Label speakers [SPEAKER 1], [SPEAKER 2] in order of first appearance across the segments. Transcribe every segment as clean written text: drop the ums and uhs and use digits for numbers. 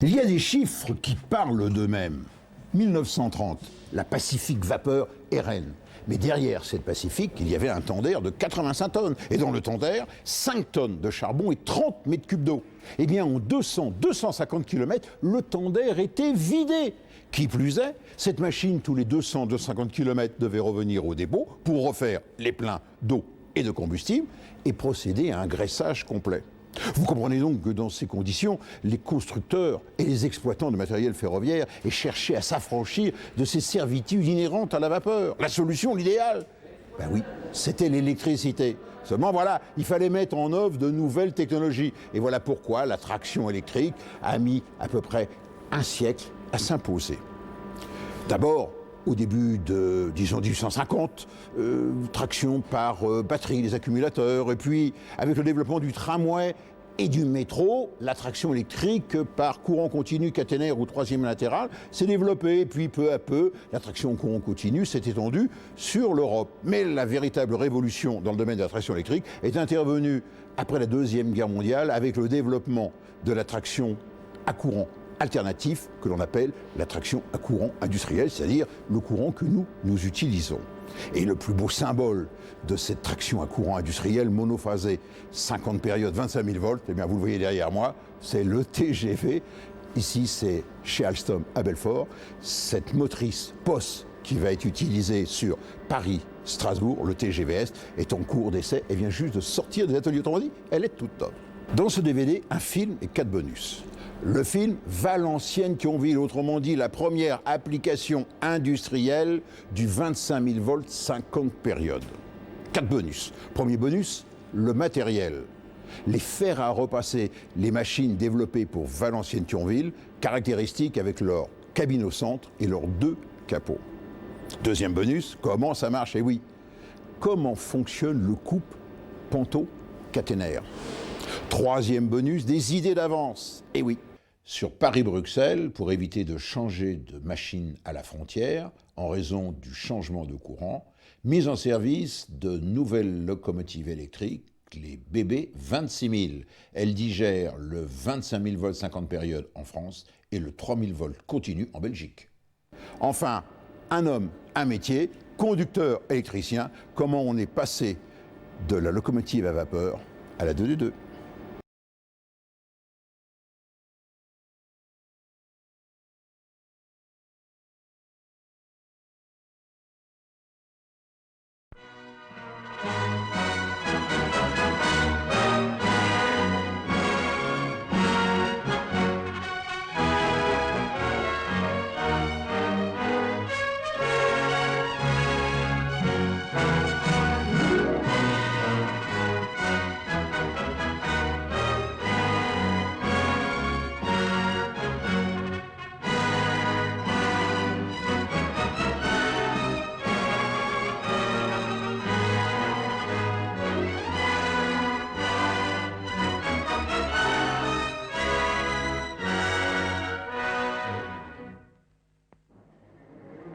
[SPEAKER 1] Il y a des chiffres qui parlent d'eux-mêmes. 1930, la Pacific Vapeur RN. Mais derrière cette Pacific, il y avait un Tender de 85 tonnes. Et dans le Tender, 5 tonnes de charbon et 30 mètres cubes d'eau. Eh bien, en 200-250 km, le Tender était vidé. Qui plus est, cette machine, tous les 200-250 km, devait revenir au dépôt pour refaire les pleins d'eau et de combustible et procéder à un graissage complet. Vous comprenez donc que dans ces conditions, les constructeurs et les exploitants de matériel ferroviaire aient cherché à s'affranchir de ces servitudes inhérentes à la vapeur. La solution, l'idéal, ben oui, c'était l'électricité. Seulement voilà, il fallait mettre en œuvre de nouvelles technologies. Et voilà pourquoi la traction électrique a mis à peu près un siècle à s'imposer. D'abord, au début de, disons, 1850, traction par batterie, les accumulateurs, et puis avec le développement du tramway et du métro, la traction électrique par courant continu caténaire ou troisième latéral s'est développée, et puis peu à peu, la traction courant continu s'est étendue sur l'Europe. Mais la véritable révolution dans le domaine de la traction électrique est intervenue après la Deuxième Guerre mondiale avec le développement de la traction à courant alternatif que l'on appelle la traction à courant industriel, c'est-à-dire le courant que nous utilisons. Et le plus beau symbole de cette traction à courant industriel monophasé, 50 périodes, 25 000 volts, eh bien vous le voyez derrière moi, c'est le TGV. Ici, c'est chez Alstom à Belfort, cette motrice POS qui va être utilisée sur Paris-Strasbourg, le TGV-Est, est en cours d'essai et vient juste de sortir des ateliers. Autrement dit, elle est toute top. Dans ce DVD, un film et 4 bonus. Le film Valenciennes-Thionville, autrement dit la première application industrielle du 25 000 volts 50 périodes. 4 bonus. Premier bonus, le matériel. Les fers à repasser, les machines développées pour Valenciennes-Thionville, caractéristiques avec leur cabine au centre et leurs 2 capots. Deuxième bonus, comment ça marche? Et oui, comment fonctionne le couple Ponto-caténaire? Troisième bonus, des idées d'avance. Et oui, sur Paris-Bruxelles, pour éviter de changer de machine à la frontière en raison du changement de courant, mise en service de nouvelles locomotives électriques, les BB 26 000. Elles digèrent le 25 000 volts 50 périodes en France et le 3 000 volts continu en Belgique. Enfin, un homme, un métier, conducteur électricien, comment on est passé de la locomotive à vapeur à la 2D2.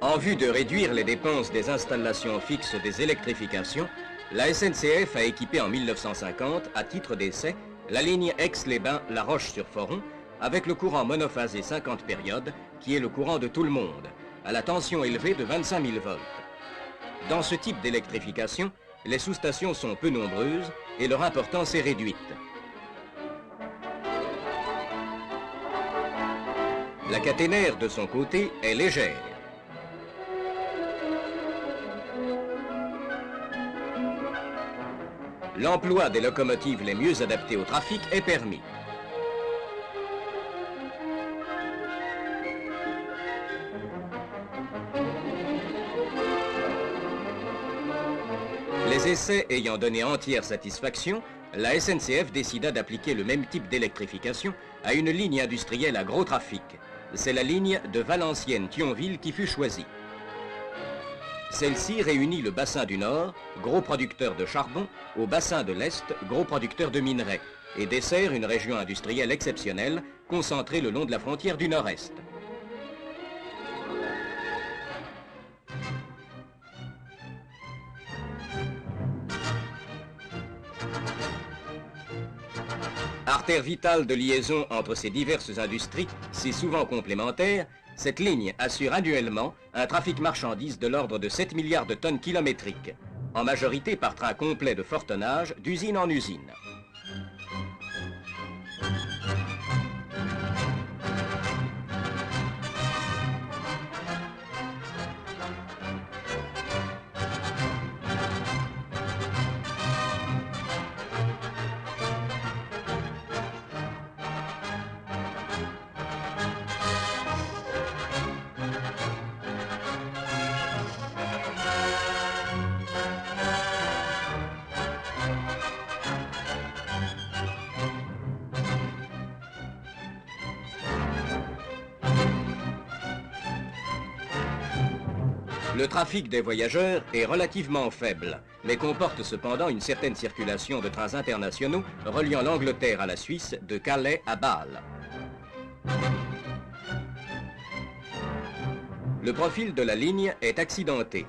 [SPEAKER 2] En vue de réduire les dépenses des installations fixes des électrifications, la SNCF a équipé en 1950, à titre d'essai, la ligne Aix-les-Bains-La Roche-sur-Foron avec le courant monophasé 50 périodes, qui est le courant de tout le monde, à la tension élevée de 25 000 volts. Dans ce type d'électrification, les sous-stations sont peu nombreuses et leur importance est réduite. La caténaire, de son côté, est légère. L'emploi des locomotives les mieux adaptées au trafic est permis. Les essais ayant donné entière satisfaction, la SNCF décida d'appliquer le même type d'électrification à une ligne industrielle à gros trafic. C'est la ligne de Valenciennes-Thionville qui fut choisie. Celle-ci réunit le bassin du Nord, gros producteur de charbon, au bassin de l'Est, gros producteur de minerais, et dessert une région industrielle exceptionnelle, concentrée le long de la frontière du Nord-Est. Artère vitale de liaison entre ces diverses industries, si souvent complémentaires, cette ligne assure annuellement un trafic marchandises de l'ordre de 7 milliards de tonnes kilométriques, en majorité par train complet de fort tonnage, d'usine en usine. Le trafic des voyageurs est relativement faible, mais comporte cependant une certaine circulation de trains internationaux reliant l'Angleterre à la Suisse de Calais à Bâle. Le profil de la ligne est accidenté.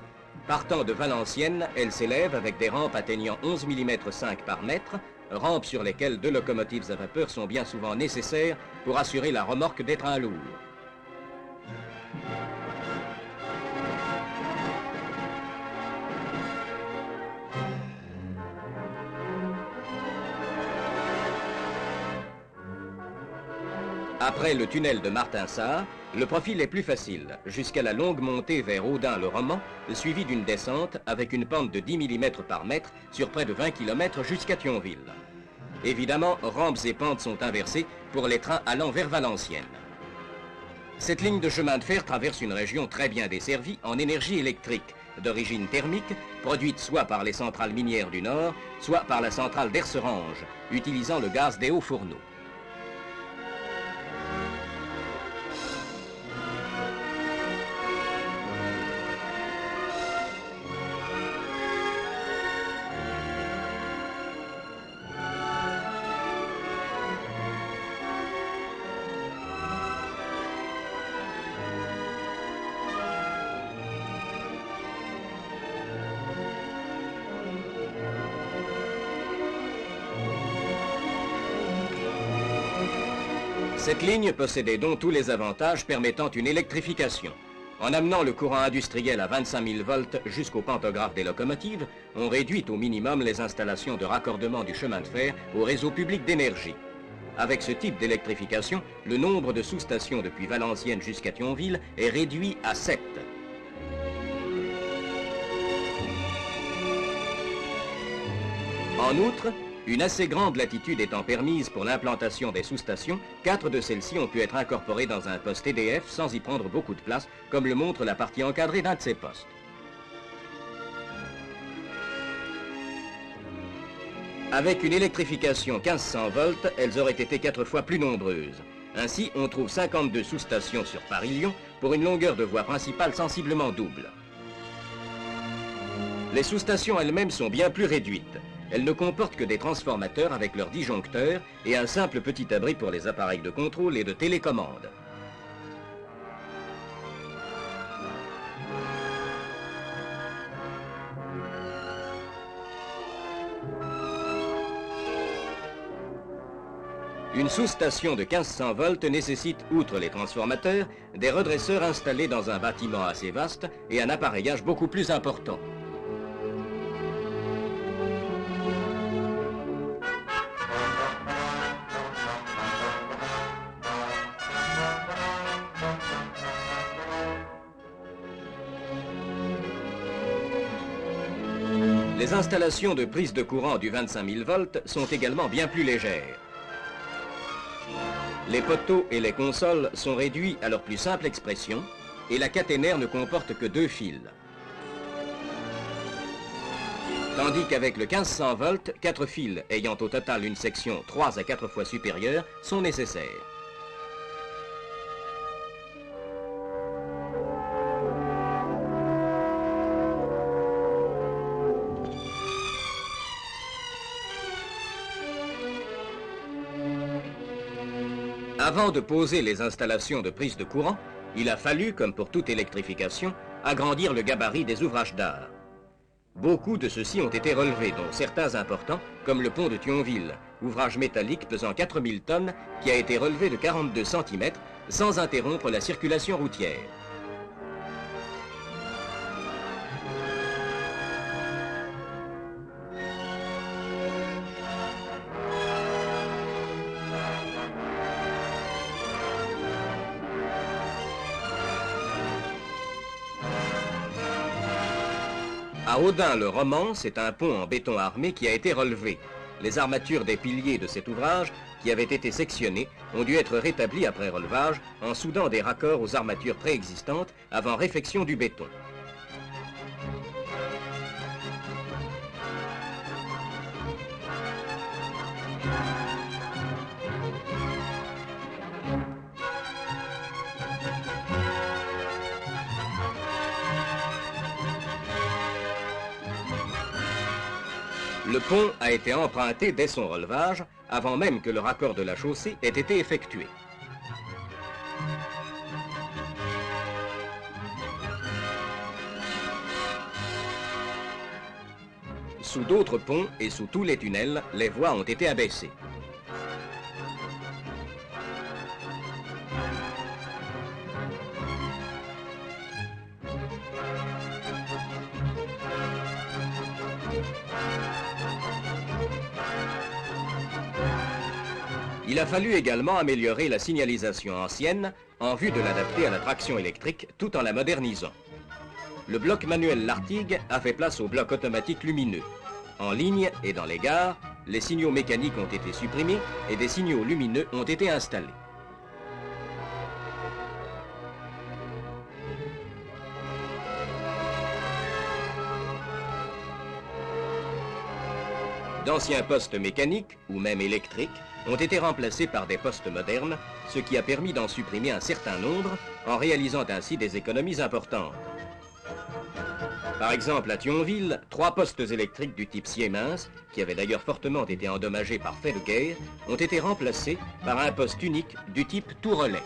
[SPEAKER 2] Partant de Valenciennes, elle s'élève avec des rampes atteignant 11 mm 5 par mètre, rampes sur lesquelles 2 locomotives à vapeur sont bien souvent nécessaires pour assurer la remorque des trains lourds. Après le tunnel de Martinsart, le profil est plus facile, jusqu'à la longue montée vers Audun-le-Roman, suivie d'une descente avec une pente de 10 mm par mètre sur près de 20 km jusqu'à Thionville. Évidemment, rampes et pentes sont inversées pour les trains allant vers Valenciennes. Cette ligne de chemin de fer traverse une région très bien desservie en énergie électrique, d'origine thermique, produite soit par les centrales minières du Nord, soit par la centrale d'Erserange, utilisant le gaz des hauts fourneaux. Cette ligne possédait donc tous les avantages permettant une électrification. En amenant le courant industriel à 25 000 volts jusqu'au pantographe des locomotives, on réduit au minimum les installations de raccordement du chemin de fer au réseau public d'énergie. Avec ce type d'électrification, le nombre de sous-stations depuis Valenciennes jusqu'à Thionville est réduit à 7. En outre, une assez grande latitude étant permise pour l'implantation des sous-stations, 4 de celles-ci ont pu être incorporées dans un poste EDF sans y prendre beaucoup de place, comme le montre la partie encadrée d'un de ces postes. Avec une électrification 1500 volts, elles auraient été 4 fois plus nombreuses. Ainsi, on trouve 52 sous-stations sur Paris-Lyon pour une longueur de voie principale sensiblement double. Les sous-stations elles-mêmes sont bien plus réduites. Elles ne comportent que des transformateurs avec leurs disjoncteurs et un simple petit abri pour les appareils de contrôle et de télécommande. Une sous-station de 1500 volts nécessite, outre les transformateurs, des redresseurs installés dans un bâtiment assez vaste et un appareillage beaucoup plus important. Les installations de prise de courant du 25 000 volts sont également bien plus légères. Les poteaux et les consoles sont réduits à leur plus simple expression et la caténaire ne comporte que 2 fils. Tandis qu'avec le 1500 volts, 4 fils ayant au total une section 3 à 4 fois supérieure sont nécessaires. Avant de poser les installations de prise de courant, il a fallu, comme pour toute électrification, agrandir le gabarit des ouvrages d'art. Beaucoup de ceux-ci ont été relevés, dont certains importants, comme le pont de Thionville, ouvrage métallique pesant 4000 tonnes qui a été relevé de 42 cm sans interrompre la circulation routière. À Audun-le-Roman, c'est un pont en béton armé qui a été relevé. Les armatures des piliers de cet ouvrage, qui avaient été sectionnées, ont dû être rétablies après relevage en soudant des raccords aux armatures préexistantes avant réfection du béton. Le pont a été emprunté dès son relevage, avant même que le raccord de la chaussée ait été effectué. Sous d'autres ponts et sous tous les tunnels, les voies ont été abaissées. Il a fallu également améliorer la signalisation ancienne en vue de l'adapter à la traction électrique tout en la modernisant. Le bloc manuel Lartigue a fait place au bloc automatique lumineux. En ligne et dans les gares, les signaux mécaniques ont été supprimés et des signaux lumineux ont été installés. D'anciens postes mécaniques, ou même électriques, ont été remplacés par des postes modernes, ce qui a permis d'en supprimer un certain nombre, en réalisant ainsi des économies importantes. Par exemple, à Thionville, 3 postes électriques du type Siemens, qui avaient d'ailleurs fortement été endommagés par fait de guerre, ont été remplacés par un poste unique du type tout relais.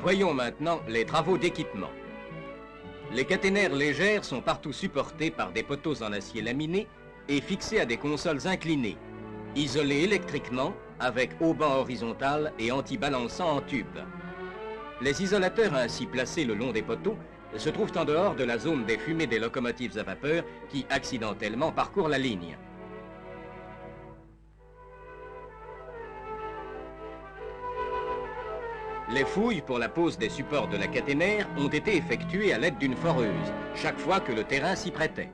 [SPEAKER 2] Voyons maintenant les travaux d'équipement. Les caténaires légères sont partout supportés par des poteaux en acier laminé et fixés à des consoles inclinées, isolés électriquement avec haubans horizontal et anti-balançant en tube. Les isolateurs ainsi placés le long des poteaux se trouvent en dehors de la zone des fumées des locomotives à vapeur qui accidentellement parcourent la ligne. Les fouilles pour la pose des supports de la caténaire ont été effectuées à l'aide d'une foreuse, chaque fois que le terrain s'y prêtait.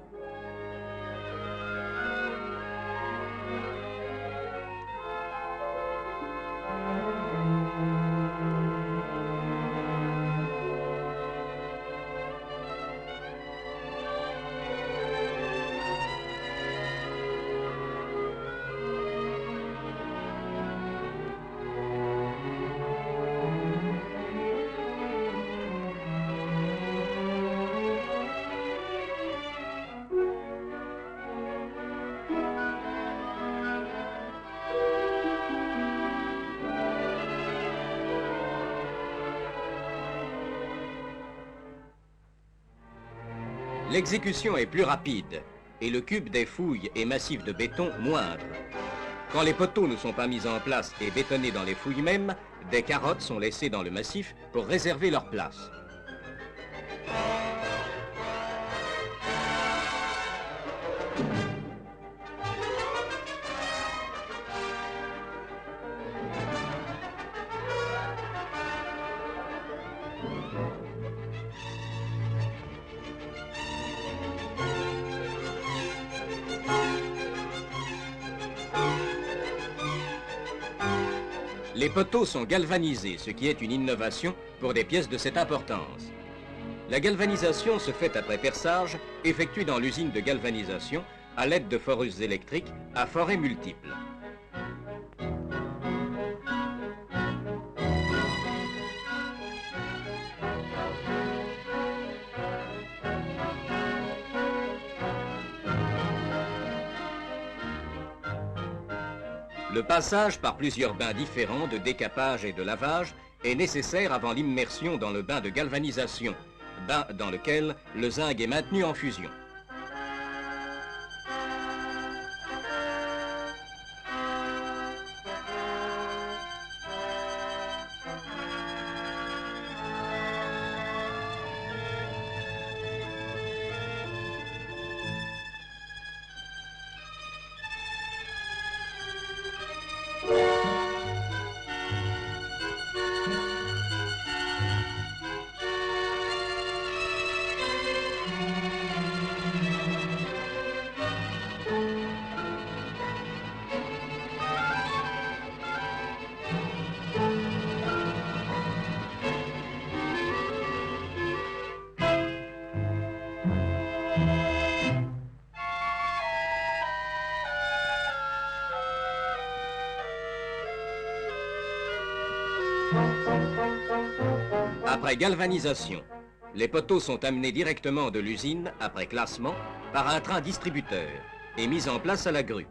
[SPEAKER 2] L'exécution est plus rapide et le cube des fouilles est massif de béton moindre. Quand les poteaux ne sont pas mis en place et bétonnés dans les fouilles mêmes, des carottes sont laissées dans le massif pour réserver leur place. Les poteaux sont galvanisés, ce qui est une innovation pour des pièces de cette importance. La galvanisation se fait après perçage, effectué dans l'usine de galvanisation à l'aide de foreuses électriques à forêts multiples. Le passage par plusieurs bains différents de décapage et de lavage est nécessaire avant l'immersion dans le bain de galvanisation, bain dans lequel le zinc est maintenu en fusion. Après galvanisation, les poteaux sont amenés directement de l'usine, après classement, par un train distributeur et mis en place à la grue.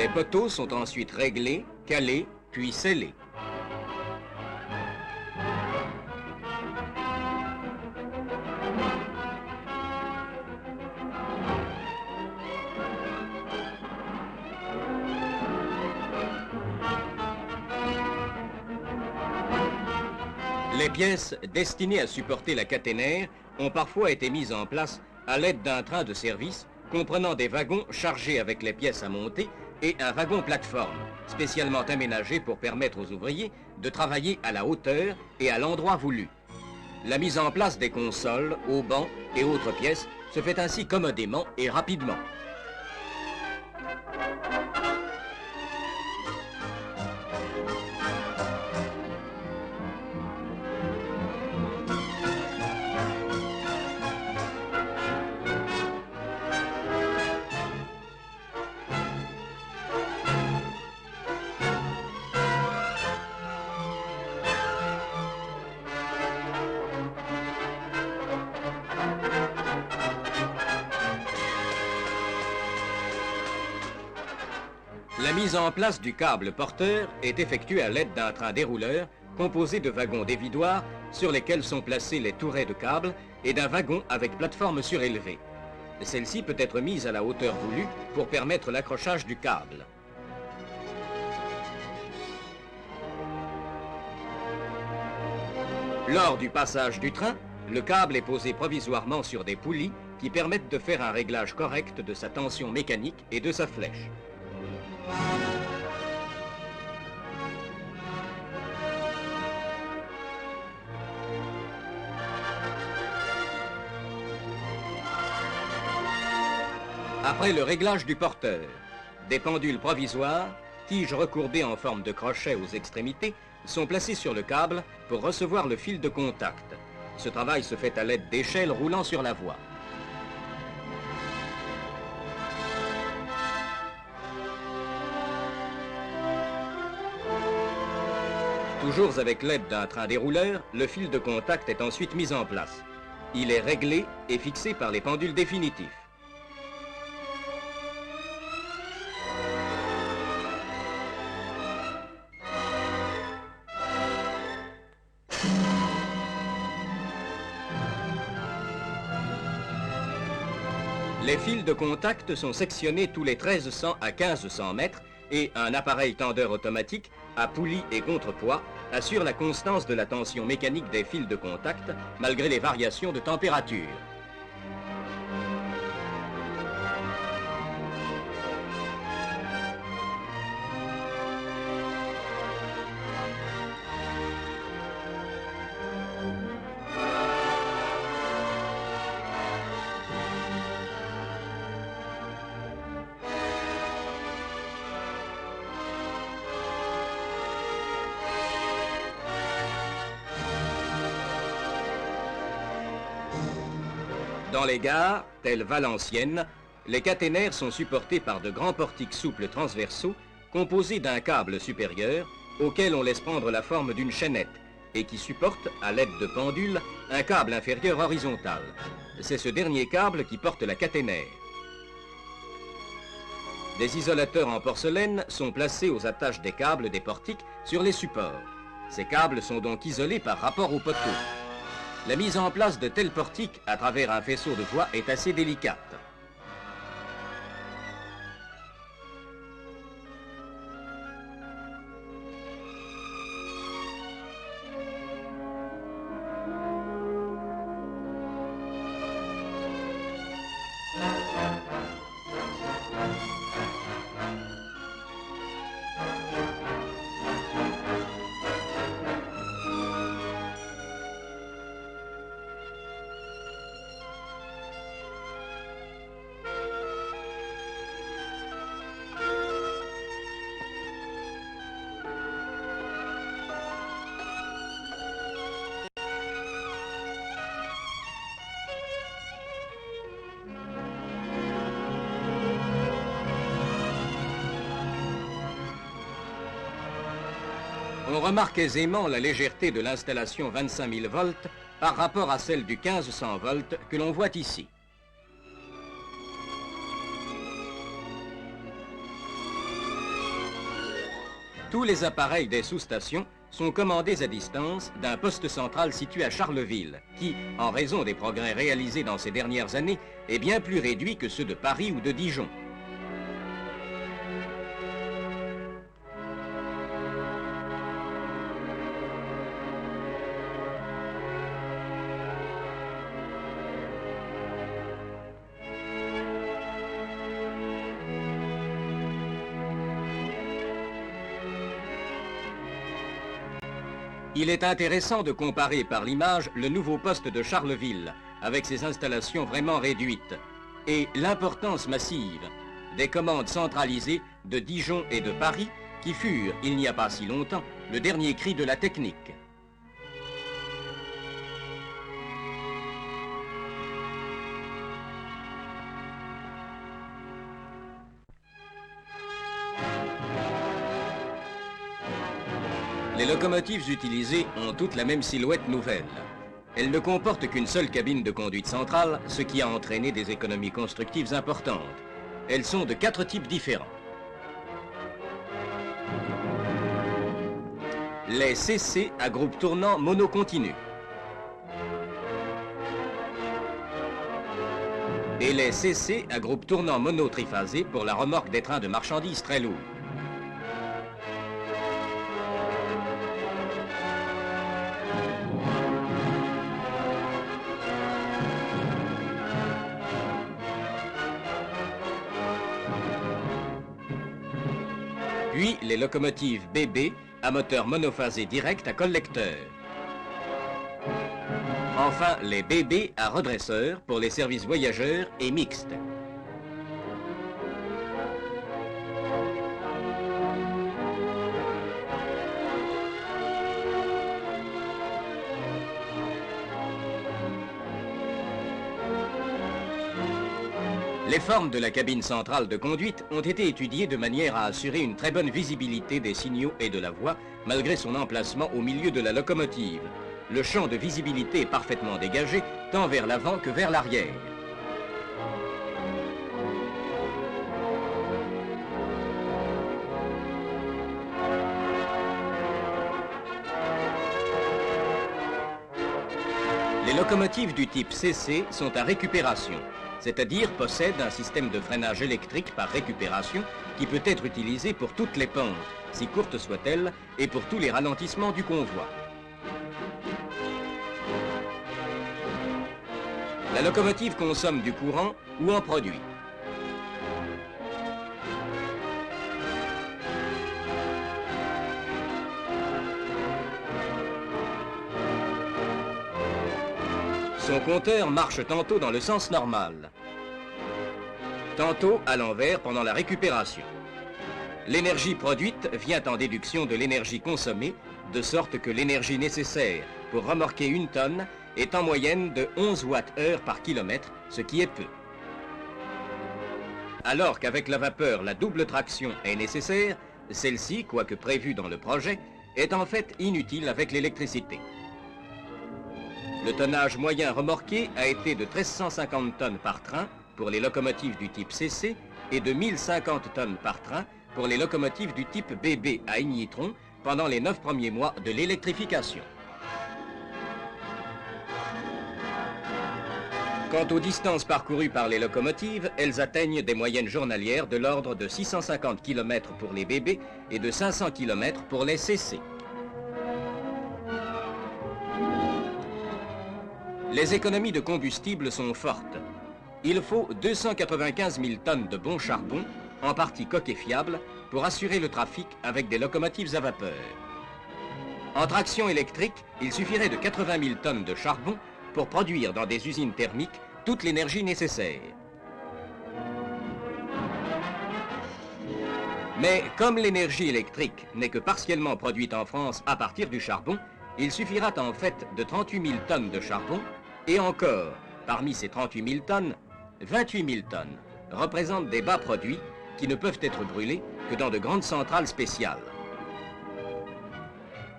[SPEAKER 2] Les poteaux sont ensuite réglés, calés, puis scellés. Les pièces destinées à supporter la caténaire ont parfois été mises en place à l'aide d'un train de service comprenant des wagons chargés avec les pièces à monter et un wagon plateforme, spécialement aménagé pour permettre aux ouvriers de travailler à la hauteur et à l'endroit voulu. La mise en place des consoles, haubans et autres pièces se fait ainsi commodément et rapidement. La mise en place du câble porteur est effectuée à l'aide d'un train dérouleur composé de wagons dévidoirs sur lesquels sont placés les tourets de câble et d'un wagon avec plateforme surélevée. Celle-ci peut être mise à la hauteur voulue pour permettre l'accrochage du câble. Lors du passage du train, le câble est posé provisoirement sur des poulies qui permettent de faire un réglage correct de sa tension mécanique et de sa flèche. Après le réglage du porteur, des pendules provisoires, tiges recourbées en forme de crochet aux extrémités, sont placées sur le câble pour recevoir le fil de contact. Ce travail se fait à l'aide d'échelles roulant sur la voie. Toujours avec l'aide d'un train dérouleur, le fil de contact est ensuite mis en place. Il est réglé et fixé par les pendules définitifs. Les fils de contact sont sectionnés tous les 1300 à 1500 mètres et un appareil tendeur automatique à poulie et contrepoids assure la constance de la tension mécanique des fils de contact malgré les variations de température. Dans les gares, telles Valenciennes, les caténaires sont supportés par de grands portiques souples transversaux composés d'un câble supérieur auquel on laisse prendre la forme d'une chaînette et qui supporte, à l'aide de pendules, un câble inférieur horizontal. C'est ce dernier câble qui porte la caténaire. Des isolateurs en porcelaine sont placés aux attaches des câbles des portiques sur les supports. Ces câbles sont donc isolés par rapport aux poteaux. La mise en place de tels portiques à travers un faisceau de voie est assez délicate. On remarque aisément la légèreté de l'installation 25 000 volts par rapport à celle du 1500 volts que l'on voit ici. Tous les appareils des sous-stations sont commandés à distance d'un poste central situé à Charleville, qui, en raison des progrès réalisés dans ces dernières années, est bien plus réduit que ceux de Paris ou de Dijon. Il est intéressant de comparer par l'image le nouveau poste de Charleville, avec ses installations vraiment réduites, et l'importance massive des commandes centralisées de Dijon et de Paris, qui furent, il n'y a pas si longtemps, le dernier cri de la technique. Les locomotives utilisées ont toutes la même silhouette nouvelle. Elles ne comportent qu'une seule cabine de conduite centrale, ce qui a entraîné des économies constructives importantes. Elles sont de 4 types différents. Les CC à groupe tournant monocontinu. Et les CC à groupe tournant monotriphasé pour la remorque des trains de marchandises très lourds. Puis les locomotives BB à moteur monophasé direct à collecteur. Enfin, les BB à redresseur pour les services voyageurs et mixtes. Les formes de la cabine centrale de conduite ont été étudiées de manière à assurer une très bonne visibilité des signaux et de la voie, malgré son emplacement au milieu de la locomotive. Le champ de visibilité est parfaitement dégagé, tant vers l'avant que vers l'arrière. Les locomotives du type CC sont à récupération, c'est-à-dire possèdent un système de freinage électrique par récupération qui peut être utilisé pour toutes les pentes, si courtes soient-elles, et pour tous les ralentissements du convoi. La locomotive consomme du courant ou en produit. Son compteur marche tantôt dans le sens normal, tantôt à l'envers pendant la récupération. L'énergie produite vient en déduction de l'énergie consommée, de sorte que l'énergie nécessaire pour remorquer 1 tonne est en moyenne de 11 watts-heure par kilomètre, ce qui est peu. Alors qu'avec la vapeur, la double traction est nécessaire, celle-ci, quoique prévue dans le projet, est en fait inutile avec l'électricité. Le tonnage moyen remorqué a été de 1350 tonnes par train pour les locomotives du type CC et de 1050 tonnes par train pour les locomotives du type BB à ignitron pendant les 9 premiers mois de l'électrification. Quant aux distances parcourues par les locomotives, elles atteignent des moyennes journalières de l'ordre de 650 km pour les BB et de 500 km pour les CC. Les économies de combustible sont fortes. Il faut 295 000 tonnes de bon charbon, en partie coquéfiable, pour assurer le trafic avec des locomotives à vapeur. En traction électrique, il suffirait de 80 000 tonnes de charbon pour produire dans des usines thermiques toute l'énergie nécessaire. Mais comme l'énergie électrique n'est que partiellement produite en France à partir du charbon, il suffira en fait de 38 000 tonnes de charbon, et encore, parmi ces 38 000 tonnes, 28 000 tonnes représentent des bas produits qui ne peuvent être brûlés que dans de grandes centrales spéciales.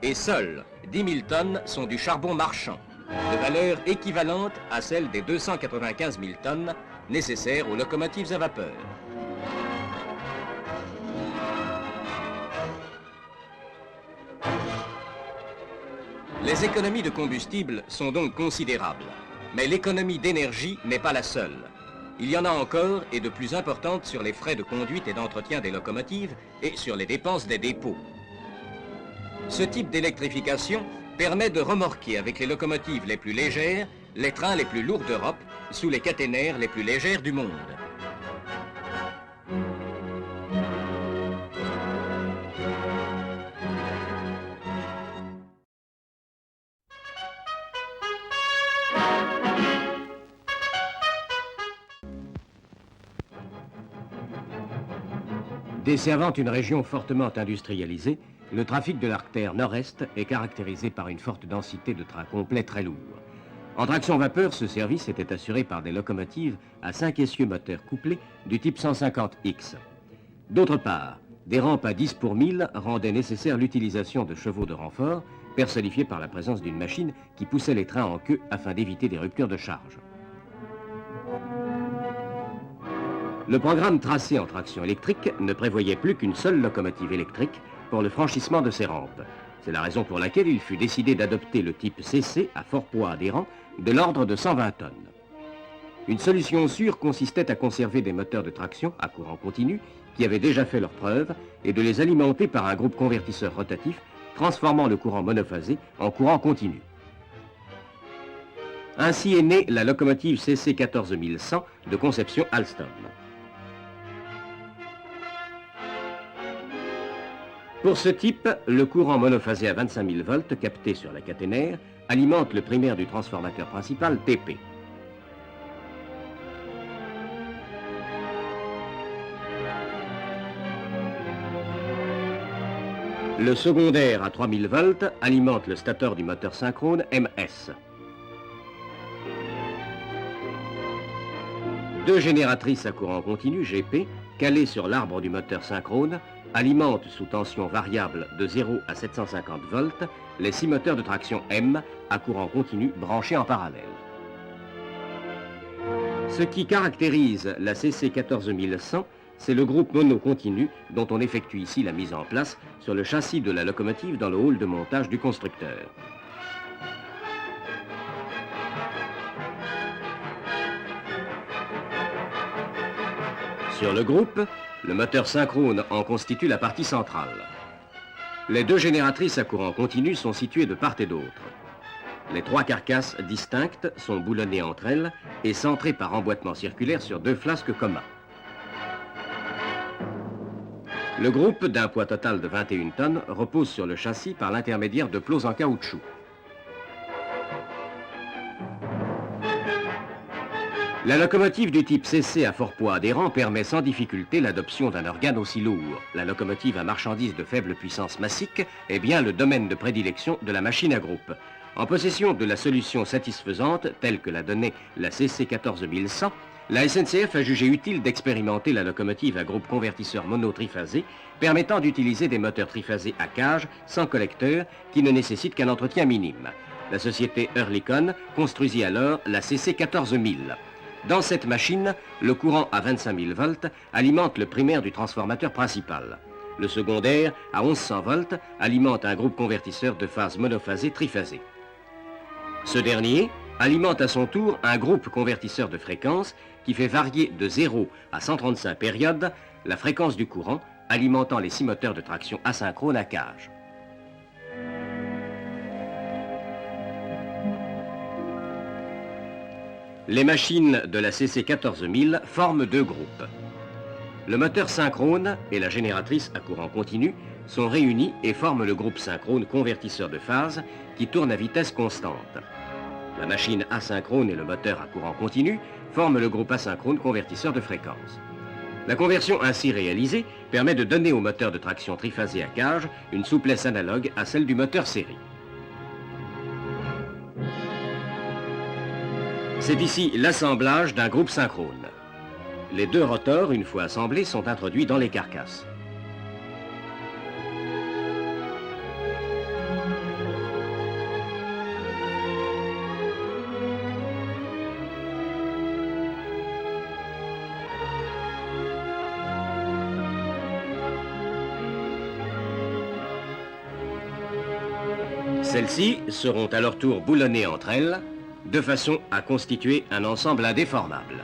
[SPEAKER 2] Et seules 10 000 tonnes sont du charbon marchand, de valeur équivalente à celle des 295 000 tonnes nécessaires aux locomotives à vapeur. Les économies de combustible sont donc considérables, mais l'économie d'énergie n'est pas la seule. Il y en a encore et de plus importantes sur les frais de conduite et d'entretien des locomotives et sur les dépenses des dépôts. Ce type d'électrification permet de remorquer avec les locomotives les plus légères les trains les plus lourds d'Europe sous les caténaires les plus légères du monde. Desservant une région fortement industrialisée, le trafic de l'artère nord-est est caractérisé par une forte densité de trains complets très lourds. En traction vapeur, ce service était assuré par des locomotives à 5 essieux moteurs couplés du type 150X. D'autre part, des rampes à 10 pour 1000 rendaient nécessaire l'utilisation de chevaux de renfort, personnifiés par la présence d'une machine qui poussait les trains en queue afin d'éviter des ruptures de charge. Le programme tracé en traction électrique ne prévoyait plus qu'une seule locomotive électrique pour le franchissement de ces rampes. C'est la raison pour laquelle il fut décidé d'adopter le type CC à fort poids adhérent de l'ordre de 120 tonnes. Une solution sûre consistait à conserver des moteurs de traction à courant continu qui avaient déjà fait leurs preuves et de les alimenter par un groupe convertisseur rotatif transformant le courant monophasé en courant continu. Ainsi est née la locomotive CC 14100 de conception Alstom. Pour ce type, le courant monophasé à 25 000 volts capté sur la caténaire alimente le primaire du transformateur principal TP. Le secondaire à 3000 volts alimente le stateur du moteur synchrone MS. Deux génératrices à courant continu, GP, calées sur l'arbre du moteur synchrone, alimentent sous tension variable de 0 à 750 volts les 6 moteurs de traction M à courant continu branchés en parallèle. Ce qui caractérise la CC 14100, c'est le groupe mono-continu dont on effectue ici la mise en place sur le châssis de la locomotive dans le hall de montage du constructeur. Sur le groupe, le moteur synchrone en constitue la partie centrale. Les deux génératrices à courant continu sont situées de part et d'autre. Les trois carcasses distinctes sont boulonnées entre elles et centrées par emboîtement circulaire sur deux flasques communs. Le groupe, d'un poids total de 21 tonnes, repose sur le châssis par l'intermédiaire de plots en caoutchouc. La locomotive du type CC à fort poids adhérent permet sans difficulté l'adoption d'un organe aussi lourd. La locomotive à marchandises de faible puissance massique est bien le domaine de prédilection de la machine à groupe. En possession de la solution satisfaisante, telle que l'a donnée la CC 14100, la SNCF a jugé utile d'expérimenter la locomotive à groupe convertisseur mono-triphasé, permettant d'utiliser des moteurs triphasés à cage, sans collecteur, qui ne nécessitent qu'un entretien minime. La société Oerlikon construisit alors la CC 14000. Dans cette machine, le courant à 25 000 volts alimente le primaire du transformateur principal. Le secondaire, à 1100 volts, alimente un groupe convertisseur de phase monophasé triphasé. Ce dernier alimente à son tour un groupe convertisseur de fréquence qui fait varier de 0 à 135 périodes la fréquence du courant, alimentant les 6 moteurs de traction asynchrone à cage. Les machines de la CC 14000 forment 2 groupes. Le moteur synchrone et la génératrice à courant continu sont réunis et forment le groupe synchrone convertisseur de phase qui tourne à vitesse constante. La machine asynchrone et le moteur à courant continu forment le groupe asynchrone convertisseur de fréquence. La conversion ainsi réalisée permet de donner au moteur de traction triphasé à cage une souplesse analogue à celle du moteur série. C'est ici l'assemblage d'un groupe synchrone. Les 2 rotors, une fois assemblés, sont introduits dans les carcasses. Celles-ci seront à leur tour boulonnées entre elles, de façon à constituer un ensemble indéformable.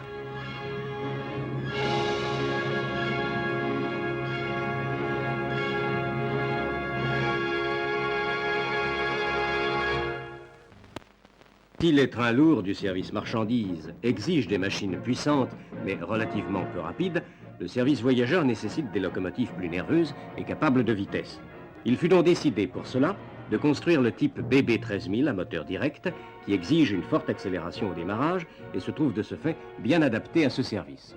[SPEAKER 2] Si les trains lourds du service marchandises exigent des machines puissantes, mais relativement peu rapides, le service voyageurs nécessite des locomotives plus nerveuses et capables de vitesse. Il fut donc décidé pour cela de construire le type BB 13000 à moteur direct, qui exige une forte accélération au démarrage et se trouve de ce fait bien adapté à ce service.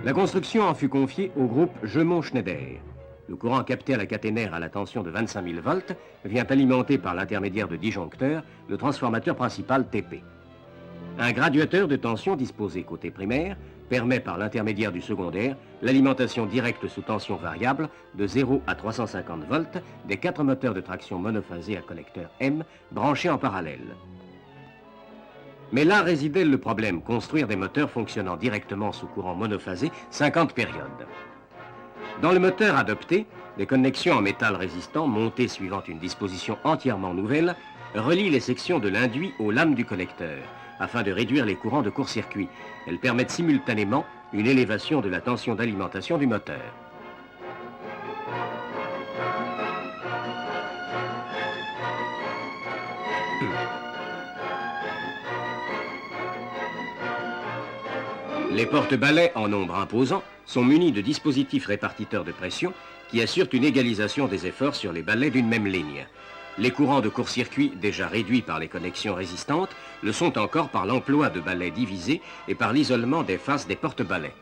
[SPEAKER 2] La construction en fut confiée au groupe Gemont-Schneider. Le courant capté à la caténaire à la tension de 25 000 volts vient alimenter par l'intermédiaire de disjoncteurs le transformateur principal TP. Un graduateur de tension disposé côté primaire permet par l'intermédiaire du secondaire l'alimentation directe sous tension variable de 0 à 350 volts des 4 moteurs de traction monophasés à collecteur M branchés en parallèle. Mais là résidait le problème, construire des moteurs fonctionnant directement sous courant monophasé 50 périodes. Dans le moteur adopté, des connexions en métal résistant montées suivant une disposition entièrement nouvelle relient les sections de l'induit aux lames du collecteur afin de réduire les courants de court-circuit. Elles permettent simultanément une élévation de la tension d'alimentation du moteur. Les porte-balais en nombre imposant sont munis de dispositifs répartiteurs de pression qui assurent une égalisation des efforts sur les balais d'une même ligne. Les courants de court-circuit, déjà réduits par les connexions résistantes, le sont encore par l'emploi de balais divisés et par l'isolement des faces des porte-balais.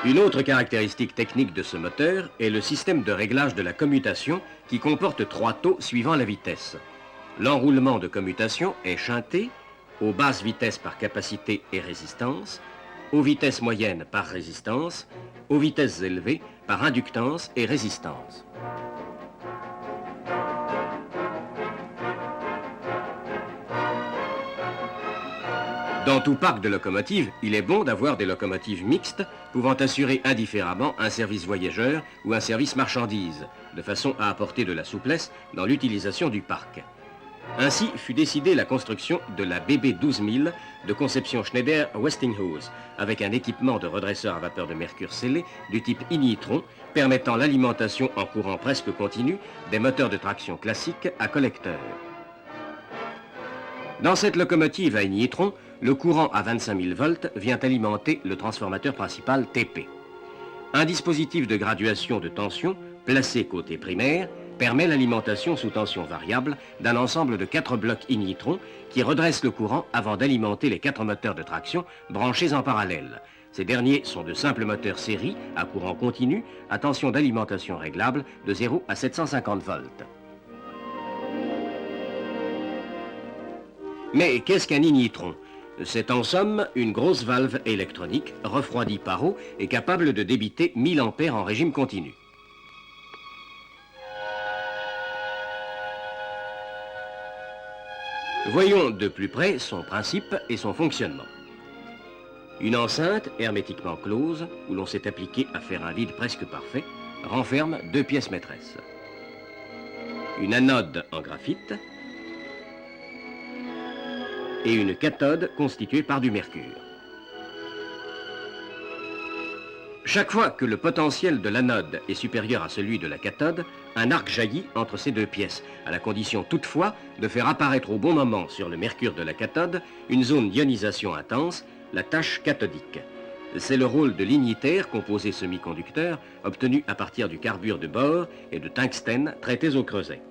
[SPEAKER 2] Une autre caractéristique technique de ce moteur est le système de réglage de la commutation qui comporte 3 taux suivant la vitesse. L'enroulement de commutation est shunté aux basses vitesses par capacité et résistance, aux vitesses moyennes par résistance, aux vitesses élevées par inductance et résistance. Dans tout parc de locomotives, il est bon d'avoir des locomotives mixtes pouvant assurer indifféremment un service voyageur ou un service marchandises, de façon à apporter de la souplesse dans l'utilisation du parc. Ainsi fut décidée la construction de la BB 12000 de conception Schneider-Westinghouse, avec un équipement de redresseur à vapeur de mercure scellé du type ignitron, permettant l'alimentation en courant presque continu des moteurs de traction classiques à collecteur. Dans cette locomotive à ignitron, le courant à 25 000 volts vient alimenter le transformateur principal TP. Un dispositif de graduation de tension, placé côté primaire, permet l'alimentation sous tension variable d'un ensemble de 4 blocs ignitrons qui redressent le courant avant d'alimenter les 4 moteurs de traction branchés en parallèle. Ces derniers sont de simples moteurs série à courant continu à tension d'alimentation réglable de 0 à 750 volts. Mais qu'est-ce qu'un ignitron? C'est en somme une grosse valve électronique refroidie par eau et capable de débiter 1000 ampères en régime continu. Voyons de plus près son principe et son fonctionnement. Une enceinte hermétiquement close, où l'on s'est appliqué à faire un vide presque parfait, renferme 2 pièces maîtresses. Une anode en graphite et une cathode constituée par du mercure. Chaque fois que le potentiel de l'anode est supérieur à celui de la cathode, un arc jaillit entre ces 2 pièces, à la condition toutefois de faire apparaître au bon moment sur le mercure de la cathode une zone d'ionisation intense, la tache cathodique. C'est le rôle de l'ignitaire, composé semi-conducteur, obtenu à partir du carbure de bore et de tungstène traités au creuset.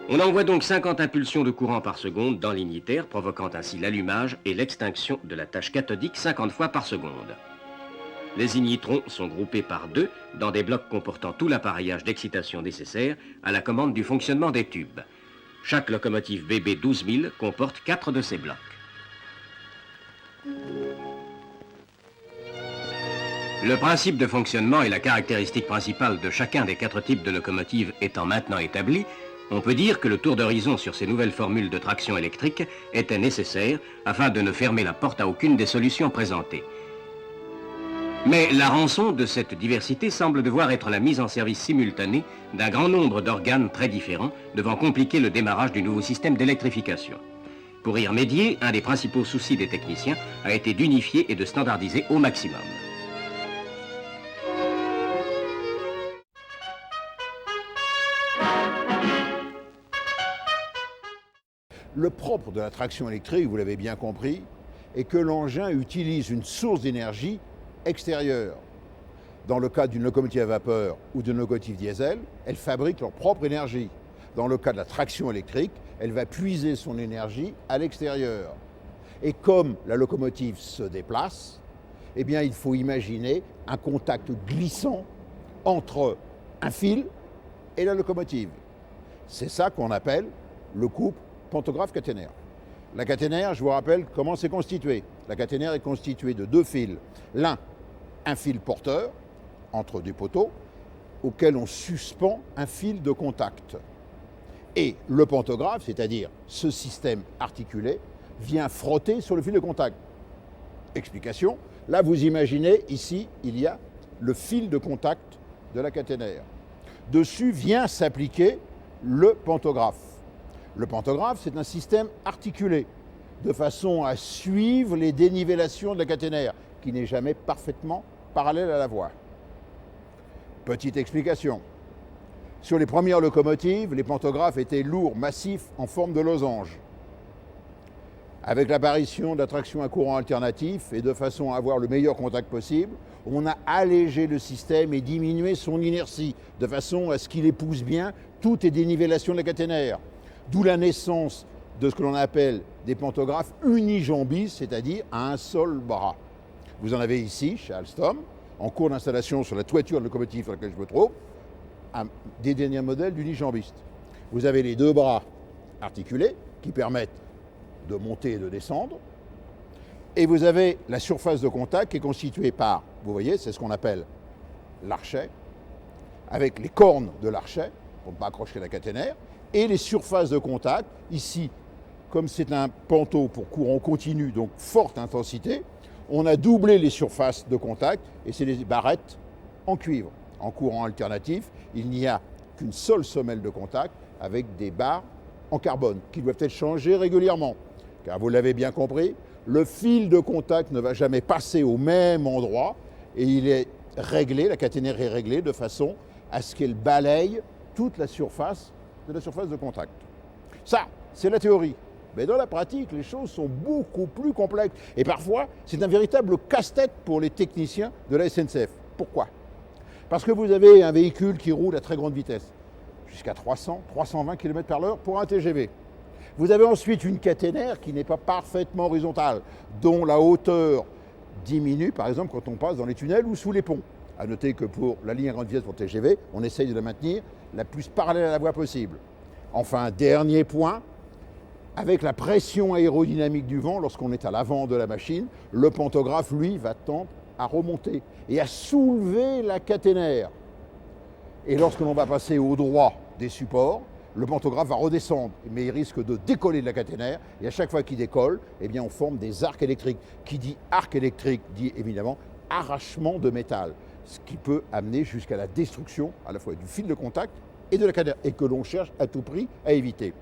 [SPEAKER 2] On envoie donc 50 impulsions de courant par seconde dans l'ignitaire, provoquant ainsi l'allumage et l'extinction de la tache cathodique 50 fois par seconde. Les ignitrons sont groupés par 2 dans des blocs comportant tout l'appareillage d'excitation nécessaire à la commande du fonctionnement des tubes. Chaque locomotive BB 12000 comporte 4 de ces blocs. Le principe de fonctionnement et la caractéristique principale de chacun des 4 types de locomotives étant maintenant établis, on peut dire que le tour d'horizon sur ces nouvelles formules de traction électrique était nécessaire afin de ne fermer la porte à aucune des solutions présentées. Mais la rançon de cette diversité semble devoir être la mise en service simultanée d'un grand nombre d'organes très différents devant compliquer le démarrage du nouveau système d'électrification. Pour y remédier, un des principaux soucis des techniciens a été d'unifier et de standardiser au maximum.
[SPEAKER 1] Le propre de la traction électrique, vous l'avez bien compris, est que l'engin utilise une source d'énergie extérieure. Dans le cas d'une locomotive à vapeur ou d'une locomotive diesel, elles fabriquent leur propre énergie. Dans le cas de la traction électrique, elle va puiser son énergie à l'extérieur. Et comme la locomotive se déplace, eh bien, il faut imaginer un contact glissant entre un fil et la locomotive. C'est ça qu'on appelle le couple pantographe caténaire. La caténaire, je vous rappelle comment c'est constitué. La caténaire est constituée de 2 fils. L'un, un fil porteur entre 2 poteaux auquel on suspend un fil de contact. Et le pantographe, c'est-à-dire ce système articulé, vient frotter sur le fil de contact. Explication, là vous imaginez, ici, il y a le fil de contact de la caténaire. Dessus vient s'appliquer le pantographe. Le pantographe, c'est un système articulé, de façon à suivre les dénivellations de la caténaire, qui n'est jamais parfaitement parallèle à la voie. Petite explication. Sur les premières locomotives, les pantographes étaient lourds, massifs, en forme de losange. Avec l'apparition de la traction à courant alternatif et de façon à avoir le meilleur contact possible, on a allégé le système et diminué son inertie, de façon à ce qu'il épouse bien toutes les dénivellations de la caténaire. D'où la naissance de ce que l'on appelle des pantographes unijambistes, c'est-à-dire à un seul bras. Vous en avez ici, chez Alstom, en cours d'installation sur la toiture de locomotive sur laquelle je me trouve, des derniers modèles d'unijambistes. Vous avez les 2 bras articulés qui permettent de monter et de descendre. Et vous avez la surface de contact qui est constituée par, vous voyez, c'est ce qu'on appelle l'archet, avec les cornes de l'archet, pour ne pas accrocher la caténaire, et les surfaces de contact. Ici, comme c'est un panneau pour courant continu, donc forte intensité, on a doublé les surfaces de contact, et c'est des barrettes en cuivre. En courant alternatif, il n'y a qu'une seule semelle de contact avec des barres en carbone qui doivent être changées régulièrement. Car vous l'avez bien compris, le fil de contact ne va jamais passer au même endroit et il est réglé, la caténaire est réglée de façon à ce qu'elle balaye toute la surface de contact. Ça, c'est la théorie. Mais dans la pratique, les choses sont beaucoup plus complexes. Et parfois, c'est un véritable casse-tête pour les techniciens de la SNCF. Pourquoi ? Parce que vous avez un véhicule qui roule à très grande vitesse, jusqu'à 300, 320 km/h pour un TGV. Vous avez ensuite une caténaire qui n'est pas parfaitement horizontale, dont la hauteur diminue, par exemple, quand on passe dans les tunnels ou sous les ponts. À noter que pour la ligne à grande vitesse pour TGV, on essaye de la maintenir la plus parallèle à la voie possible. Enfin, dernier point, avec la pression aérodynamique du vent, lorsqu'on est à l'avant de la machine, le pantographe, lui, va tendre à remonter et à soulever la caténaire. Et lorsque l'on va passer au droit des supports, le pantographe va redescendre, mais il risque de décoller de la caténaire, et à chaque fois qu'il décolle, eh bien, on forme des arcs électriques. Qui dit arc électrique dit évidemment arrachement de métal, ce qui peut amener jusqu'à la destruction à la fois du fil de contact et de la caténaire, et que l'on cherche à tout prix à éviter.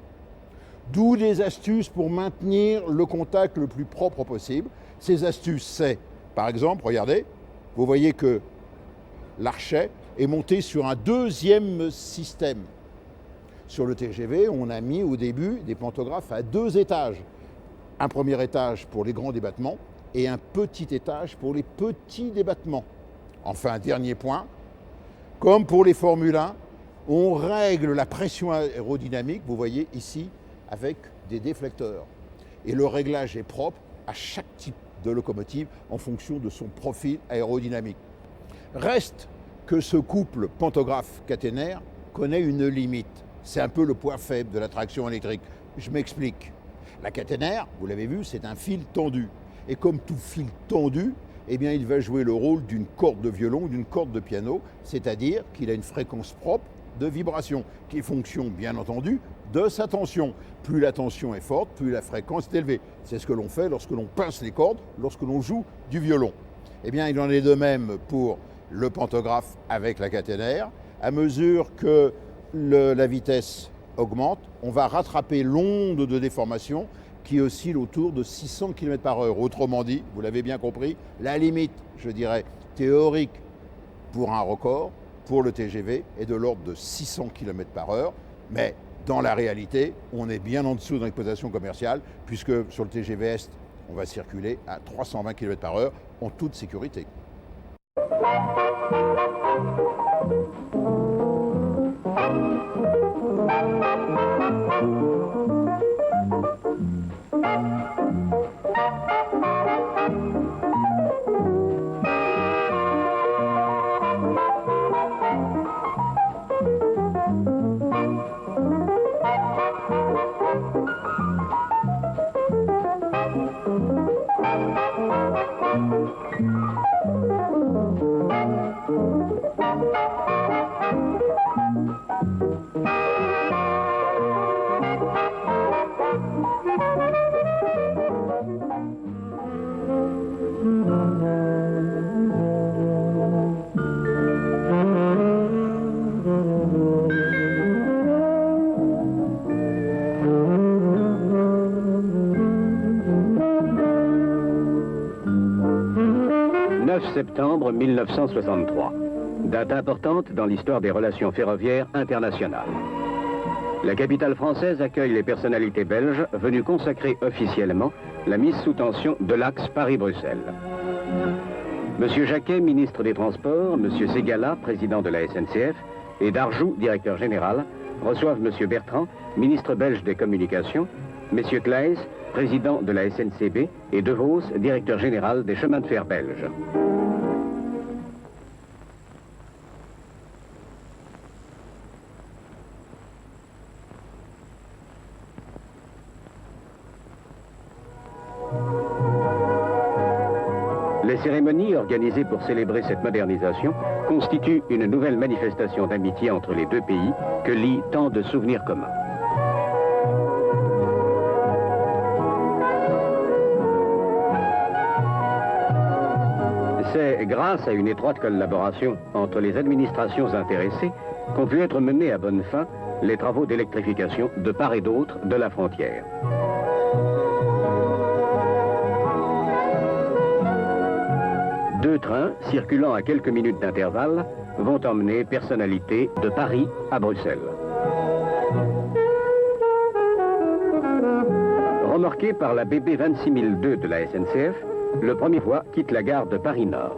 [SPEAKER 1] D'où des astuces pour maintenir le contact le plus propre possible. Ces astuces, c'est, par exemple, regardez, vous voyez que l'archet est monté sur un deuxième système. Sur le TGV, on a mis au début des pantographes à 2 étages. Un premier étage pour les grands débattements et un petit étage pour les petits débattements. Enfin, dernier point, comme pour les Formule 1, on règle la pression aérodynamique, vous voyez ici, avec des déflecteurs. Et le réglage est propre à chaque type de locomotive en fonction de son profil aérodynamique. Reste que ce couple pantographe-caténaire connaît une limite. C'est un peu le point faible de la traction électrique. Je m'explique. La caténaire, vous l'avez vu, c'est un fil tendu. Et comme tout fil tendu, eh bien, il va jouer le rôle d'une corde de violon ou d'une corde de piano, c'est-à-dire qu'il a une fréquence propre de vibration, qui est fonction, bien entendu, de sa tension. Plus la tension est forte, plus la fréquence est élevée. C'est ce que l'on fait lorsque l'on pince les cordes, lorsque l'on joue du violon. Eh bien, il en est de même pour le pantographe avec la caténaire. À mesure que la vitesse augmente, on va rattraper l'onde de déformation qui oscille autour de 600 km/h. Autrement dit, vous l'avez bien compris, la limite, je dirais, théorique pour un record, pour le TGV, est de l'ordre de 600 km/h. Mais dans la réalité, on est bien en dessous de l'exploitation commerciale, puisque sur le TGV Est, on va circuler à 320 km/h en toute sécurité.
[SPEAKER 3] Septembre 1963, date importante dans l'histoire des relations ferroviaires internationales. La capitale française accueille les personnalités belges venues consacrer officiellement la mise sous tension de l'axe Paris-Bruxelles. Monsieur Jacquet, ministre des Transports, Monsieur Ségala, président de la SNCF, et Darjoux, directeur général, reçoivent Monsieur Bertrand, ministre belge des Communications, Monsieur Claes, président de la SNCB, et De Vos, directeur général des chemins de fer belges. Les cérémonies organisées pour célébrer cette modernisation constituent une nouvelle manifestation d'amitié entre les deux pays que lient tant de souvenirs communs. C'est grâce à une étroite collaboration entre les administrations intéressées qu'ont pu être menés à bonne fin les travaux d'électrification de part et d'autre de la frontière. Deux trains, circulant à quelques minutes d'intervalle, vont emmener personnalités de Paris à Bruxelles. Remorqué par la BB 26002 de la SNCF, le premier voie quitte la gare de Paris-Nord.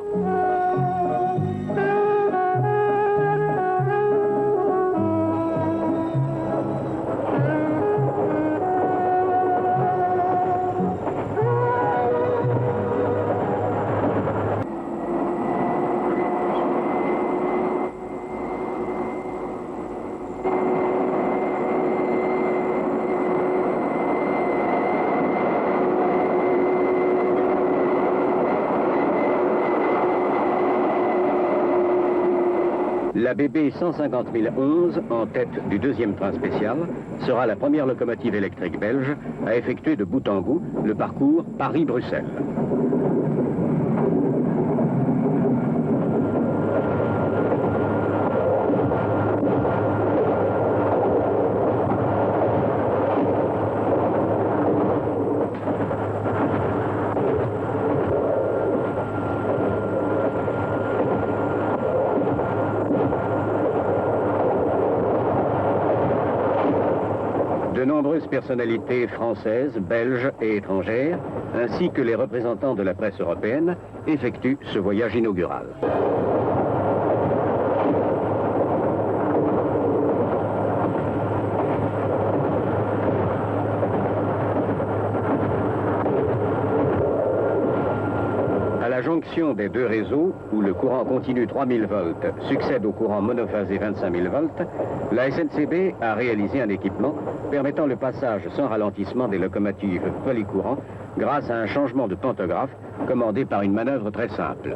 [SPEAKER 3] La BB 150 011, en tête du deuxième train spécial, sera la première locomotive électrique belge à effectuer de bout en bout le parcours Paris-Bruxelles. De nombreuses personnalités françaises, belges et étrangères, ainsi que les représentants de la presse européenne, effectuent ce voyage inaugural. À la jonction des deux réseaux, où le courant continu 3000 volts succède au courant monophasé 25 000 volts, la SNCB a réalisé un équipement permettant le passage sans ralentissement des locomotives polycourants grâce à un changement de pantographe commandé par une manœuvre très simple.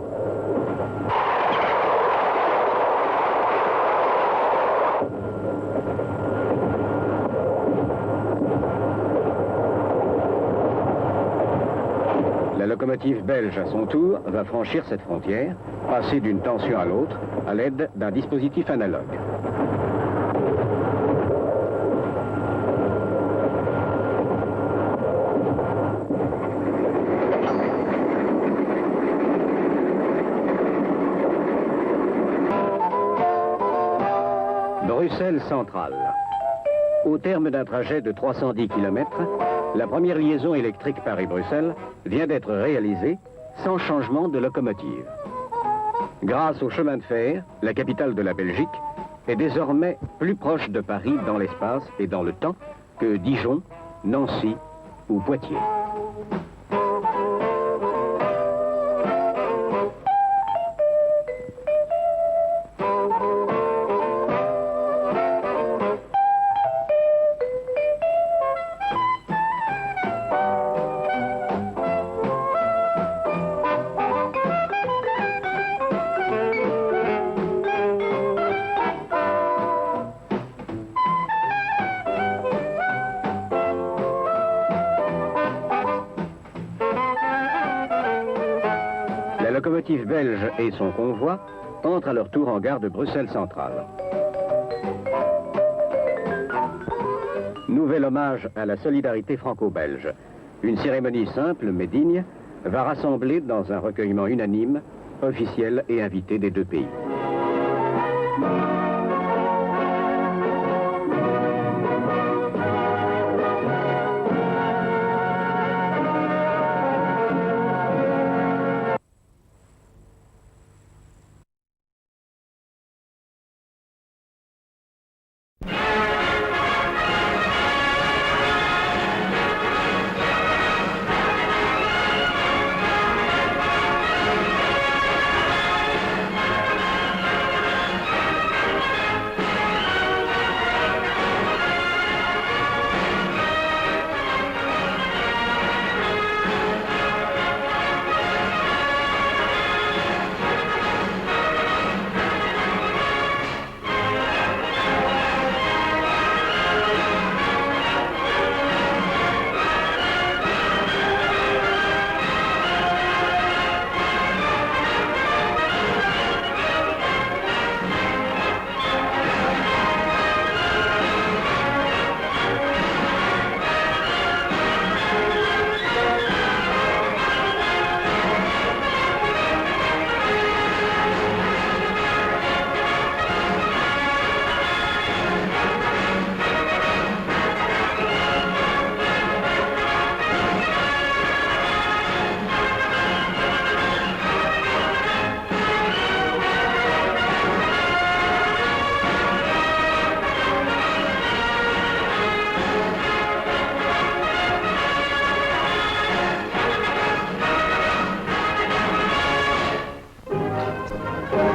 [SPEAKER 3] La locomotive belge, à son tour, va franchir cette frontière, passer d'une tension à l'autre, à l'aide d'un dispositif analogue. Bruxelles centrale. Au terme d'un trajet de 310 km, la première liaison électrique Paris-Bruxelles vient d'être réalisée sans changement de locomotive. Grâce au chemin de fer, la capitale de la Belgique est désormais plus proche de Paris dans l'espace et dans le temps que Dijon, Nancy ou Poitiers. La locomotive belge et son convoi entrent à leur tour en gare de Bruxelles centrale. Nouvel hommage à la solidarité franco-belge. Une cérémonie simple mais digne va rassembler dans un recueillement unanime officiels et invités des deux pays.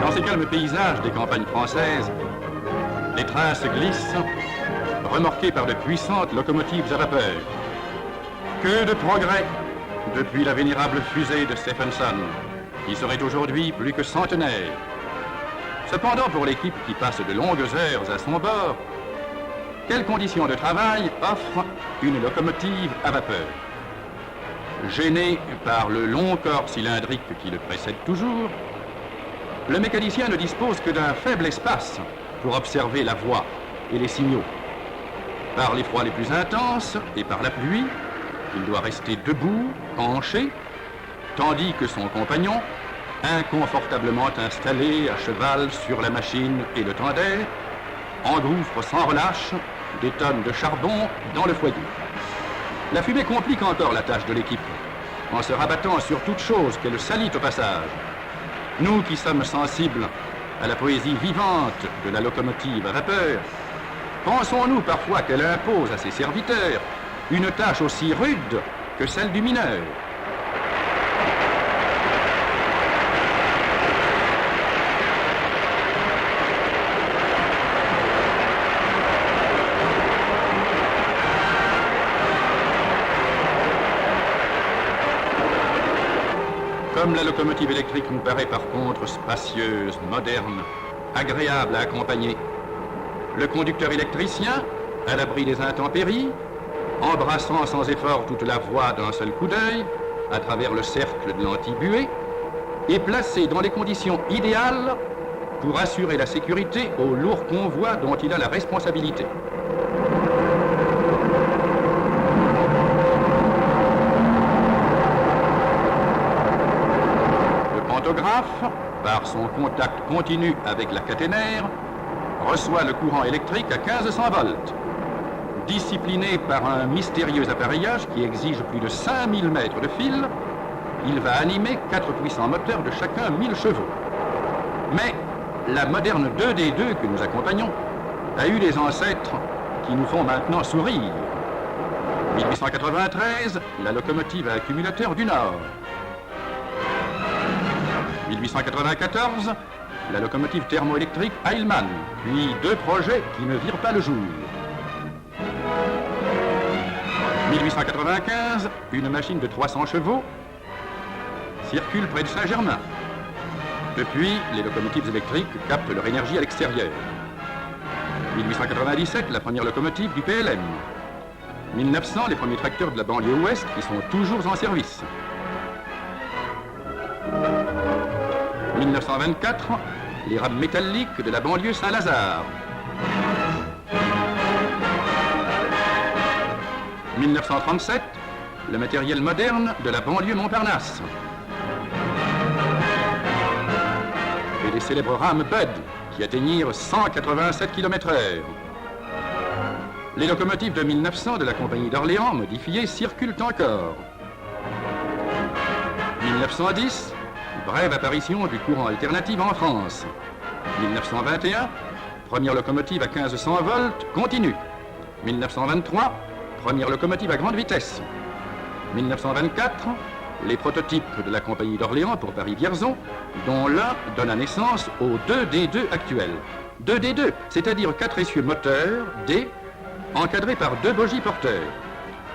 [SPEAKER 4] Dans ces calmes paysages des campagnes françaises, les trains se glissent, remorqués par de puissantes locomotives à vapeur. Que de progrès depuis la vénérable fusée de Stephenson, qui serait aujourd'hui plus que centenaire. Cependant, pour l'équipe qui passe de longues heures à son bord, quelles conditions de travail offre une locomotive à vapeur? Gêné par le long corps cylindrique qui le précède toujours, le mécanicien ne dispose que d'un faible espace pour observer la voie et les signaux. Par les froids les plus intenses et par la pluie, il doit rester debout, penché, tandis que son compagnon, inconfortablement installé à cheval sur la machine et le tender, engouffre sans relâche des tonnes de charbon dans le foyer. La fumée complique encore la tâche de l'équipe, en se rabattant sur toute chose qu'elle salit au passage. Nous qui sommes sensibles à la poésie vivante de la locomotive à vapeur, pensons-nous parfois qu'elle impose à ses serviteurs une tâche aussi rude que celle du mineur? Comme la locomotive électrique nous paraît par contre spacieuse, moderne, agréable à accompagner, le conducteur électricien, à l'abri des intempéries, embrassant sans effort toute la voie d'un seul coup d'œil, à travers le cercle de l'antibuée, est placé dans les conditions idéales pour assurer la sécurité au lourd convoi dont il a la responsabilité. Le pantographe, par son contact continu avec la caténaire, reçoit le courant électrique à 1500 volts. Discipliné par un mystérieux appareillage qui exige plus de 5000 mètres de fil, il va animer 4 puissants moteurs de chacun 1000 chevaux. Mais la moderne 2D2 que nous accompagnons a eu des ancêtres qui nous font maintenant sourire. 1893, la locomotive à accumulateur du Nord. 1894, la locomotive thermoélectrique Heilmann, puis 2 projets qui ne virent pas le jour. 1895, une machine de 300 chevaux circule près de Saint-Germain. Depuis, les locomotives électriques captent leur énergie à l'extérieur. 1897, la première locomotive du PLM. 1900, les premiers tracteurs de la banlieue ouest qui sont toujours en service. 1924, les rames métalliques de la banlieue Saint-Lazare. 1937, le matériel moderne de la banlieue Montparnasse. Et les célèbres rames Budd qui atteignirent 187 km/h. Les locomotives de 1900 de la compagnie d'Orléans modifiées circulent encore. 1910, brève apparition du courant alternatif en France. 1921, première locomotive à 1500 volts, continue. 1923, première locomotive à grande vitesse. 1924, les prototypes de la compagnie d'Orléans pour Paris-Vierzon, dont l'un donne naissance au 2D2 actuel. 2D2, c'est-à-dire 4 essieux moteurs, D, encadrés par 2 bogies porteurs.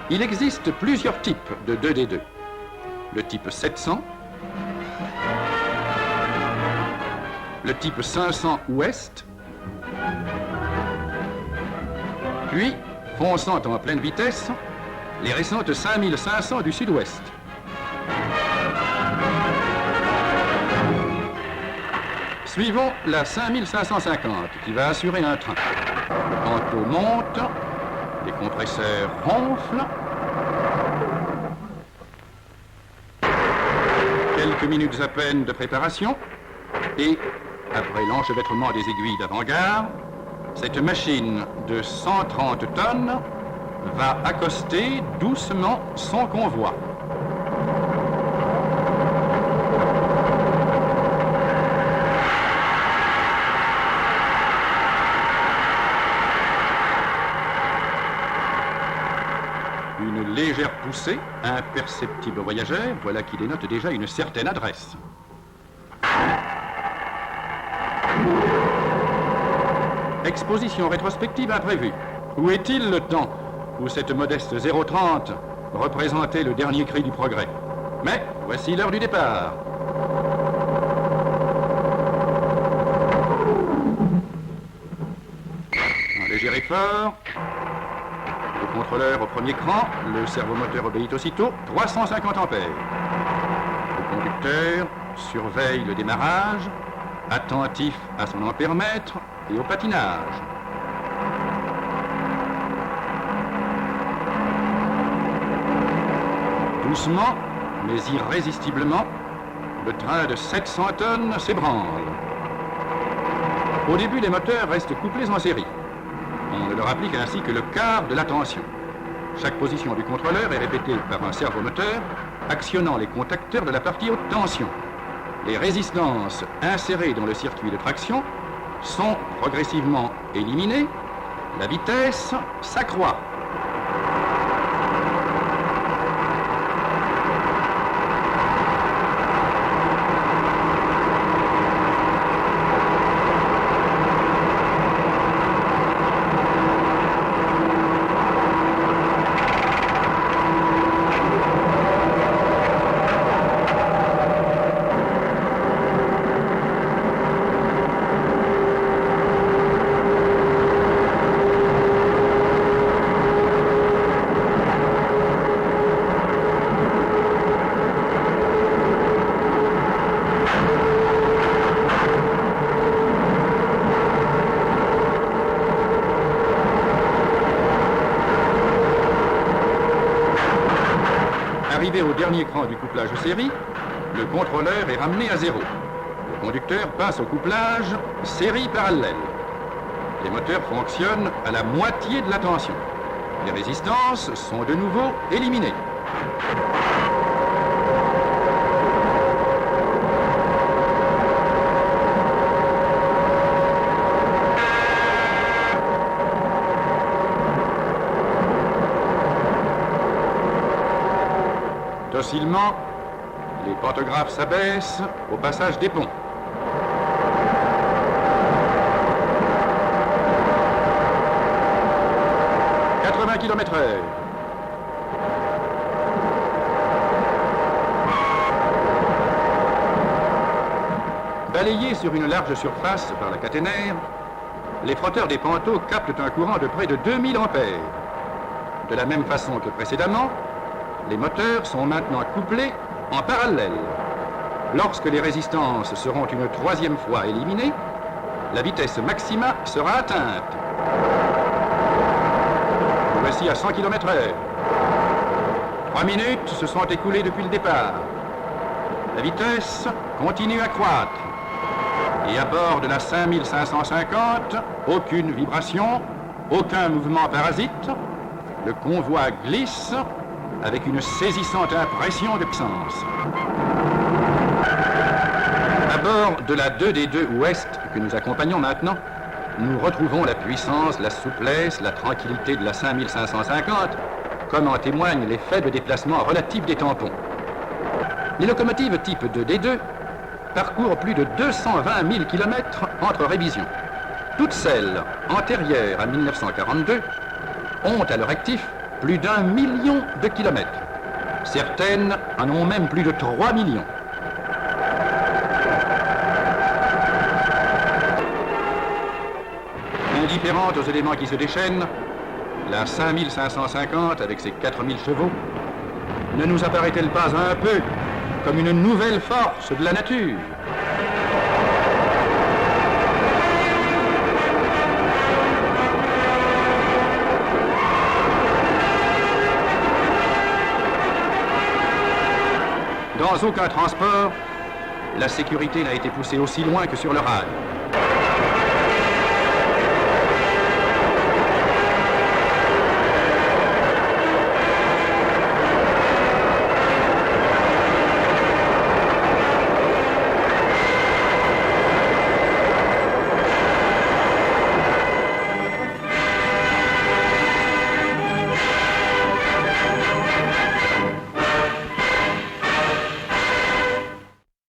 [SPEAKER 4] Il existe plusieurs types de 2D2. Le type 700, le type 500 ouest, puis, fonçant en pleine vitesse, les récentes 5500 du sud-ouest. Suivons la 5550 qui va assurer un train. Le manteau monte, les compresseurs ronflent. Quelques minutes à peine de préparation et, après l'enchevêtrement des aiguilles d'avant-garde, cette machine de 130 tonnes va accoster doucement son convoi. Une légère poussée, imperceptible au voyageur, voilà qui dénote déjà une certaine adresse. Exposition rétrospective imprévue. Où est-il le temps où cette modeste 030 représentait le dernier cri du progrès? Mais voici l'heure du départ. fort. Le contrôleur au premier cran, le servomoteur obéit aussitôt, 350 ampères. Le conducteur surveille le démarrage, attentif à son ampèremètre et au patinage. Doucement, mais irrésistiblement, le train de 700 tonnes s'ébranle. Au début, les moteurs restent couplés en série. On ne leur applique ainsi que le quart de la tension. Chaque position du contrôleur est répétée par un servomoteur, actionnant les contacteurs de la partie haute tension. Les résistances insérées dans le circuit de traction sont progressivement éliminées. La vitesse s'accroît. Arrivé au dernier cran du couplage série, le contrôleur est ramené à zéro. Le conducteur passe au couplage série parallèle. Les moteurs fonctionnent à la moitié de la tension. Les résistances sont de nouveau éliminées. Docilement, les pantographes s'abaissent au passage des ponts. « 80 km/h. Balayés sur une large surface par la caténaire, les frotteurs des panneaux captent un courant de près de 2000 ampères. De la même façon que précédemment, les moteurs sont maintenant couplés en parallèle. Lorsque les résistances seront une troisième fois éliminées, la vitesse maxima sera atteinte. Voici à 100 km/h. 3 minutes se sont écoulées depuis le départ. La vitesse continue à croître. Et à bord de la 5550, aucune vibration, aucun mouvement parasite. Le convoi glisse avec une saisissante impression de puissance. À bord de la 2D2 Ouest que nous accompagnons maintenant, nous retrouvons la puissance, la souplesse, la tranquillité de la 5550, comme en témoignent les faibles déplacements relatifs des tampons. Les locomotives type 2D2 parcourent plus de 220 000 km entre révisions. Toutes celles antérieures à 1942 ont à leur actif plus d'1 million de kilomètres. Certaines en ont même plus de 3 millions. Indifférente aux éléments qui se déchaînent, la 5550 avec ses 4000 chevaux ne nous apparaît-elle pas un peu comme une nouvelle force de la nature ? Dans aucun transport, la sécurité n'a été poussée aussi loin que sur le rail.